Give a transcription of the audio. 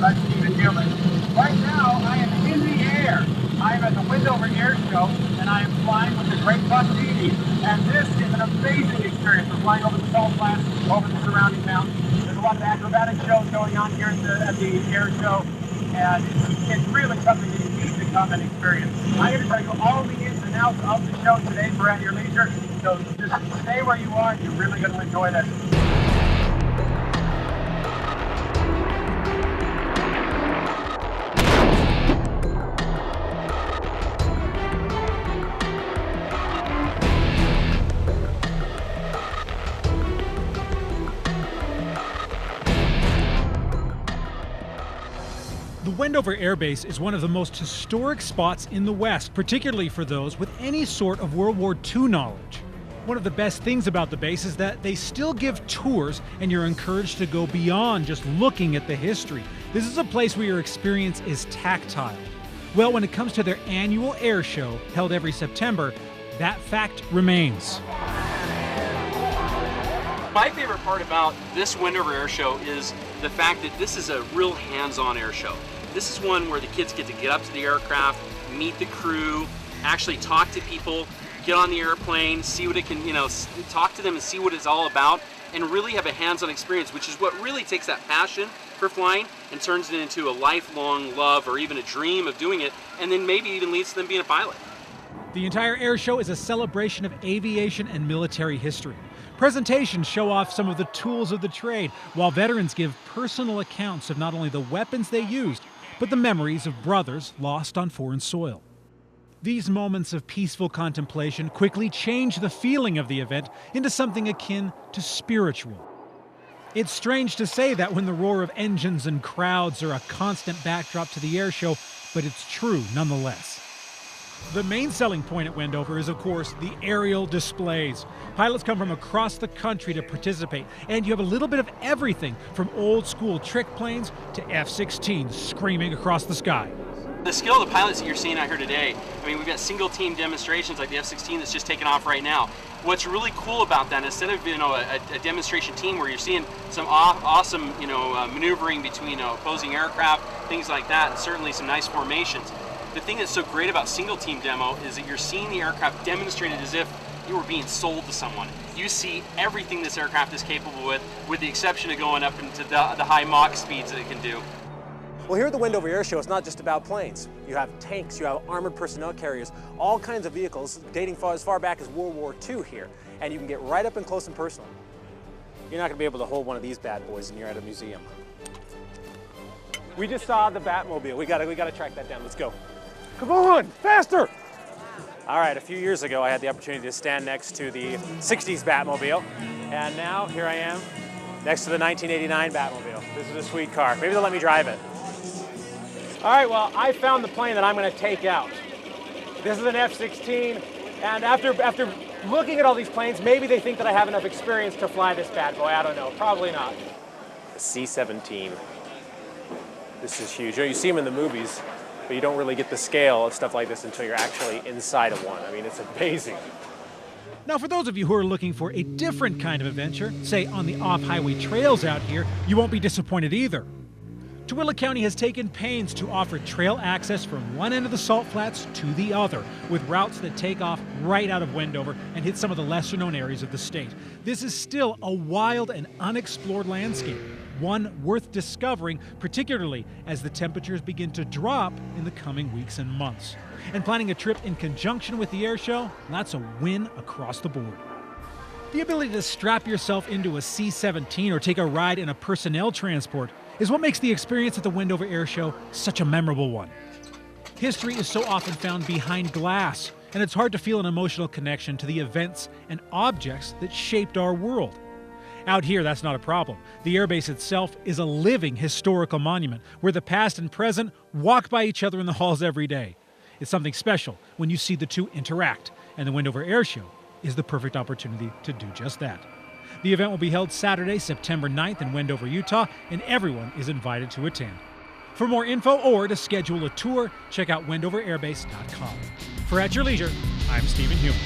I'm Stephen Newman. Right now, I am in the air. I am at the Wendover Air Show, and I am flying with the Great Bustini. And this is an amazing experience. We're flying over the salt flats, over the surrounding mountains. There's a lot of acrobatic shows going on here at the air show, and it's really something that you need to come and experience. I'm going to tell you all the ins and outs of the show today for At Your Leisure, so just stay where you are. You're really going to enjoy this. The Wendover Air Base is one of the most historic spots in the West, particularly for those with any sort of World War II knowledge. One of the best things about the base is that they still give tours, and you're encouraged to go beyond just looking at the history. This is a place where your experience is tactile. Well, when it comes to their annual air show, held every September, that fact remains. My favorite part about this Wendover Air Show is the fact that this is a real hands-on air show. This is one where the kids get to get up to the aircraft, meet the crew, actually talk to people, get on the airplane, see what it can, talk to them and see what it's all about, and really have a hands-on experience, which is what really takes that passion for flying and turns it into a lifelong love or even a dream of doing it, and then maybe even leads to them being a pilot. The entire air show is a celebration of aviation and military history. Presentations show off some of the tools of the trade, while veterans give personal accounts of not only the weapons they used, but the memories of brothers lost on foreign soil. These moments of peaceful contemplation quickly change the feeling of the event into something akin to spiritual. It's strange to say that when the roar of engines and crowds are a constant backdrop to the air show, but it's true nonetheless. The main selling point at Wendover is, of course, the aerial displays. Pilots come from across the country to participate, and you have a little bit of everything from old-school trick planes to F-16s screaming across the sky. The skill of the pilots that you're seeing out here today, we've got single-team demonstrations like the F-16 that's just taken off right now. What's really cool about that, instead of a demonstration team where you're seeing some awesome maneuvering between opposing aircraft, things like that, and certainly some nice formations. The thing that's so great about single-team demo is that you're seeing the aircraft demonstrated as if you were being sold to someone. You see everything this aircraft is capable with the exception of going up into the high Mach speeds that it can do. Well, here at the Wendover Air Show, it's not just about planes. You have tanks, you have armored personnel carriers, all kinds of vehicles dating as far back as World War II here, and you can get right up and close and personal. You're not going to be able to hold one of these bad boys when you're at a museum. We just saw the Batmobile. We gotta track that down. Let's go. Come on, faster! All right, a few years ago, I had the opportunity to stand next to the 60s Batmobile, and now here I am next to the 1989 Batmobile. This is a sweet car. Maybe they'll let me drive it. All right, well, I found the plane that I'm going to take out. This is an F-16, and after looking at all these planes, maybe they think that I have enough experience to fly this bad boy. I don't know, probably not. The C-17. This is huge. You see them in the movies, but you don't really get the scale of stuff like this until you're actually inside of one. It's amazing. Now, for those of you who are looking for a different kind of adventure, say on the off-highway trails out here, you won't be disappointed either. Tooele County has taken pains to offer trail access from one end of the salt flats to the other, with routes that take off right out of Wendover and hit some of the lesser-known areas of the state. This is still a wild and unexplored landscape, one worth discovering, particularly as the temperatures begin to drop in the coming weeks and months. And planning a trip in conjunction with the air show, that's a win across the board. The ability to strap yourself into a C-17 or take a ride in a personnel transport is what makes the experience at the Wendover Air Show such a memorable one. History is so often found behind glass, and it's hard to feel an emotional connection to the events and objects that shaped our world. Out here, that's not a problem. The airbase itself is a living historical monument where the past and present walk by each other in the halls every day. It's something special when you see the two interact, and the Wendover Air Show is the perfect opportunity to do just that. The event will be held Saturday, September 9th in Wendover, Utah, and everyone is invited to attend. For more info or to schedule a tour, check out wendoverairbase.com. For At Your Leisure, I'm Stephen Newman.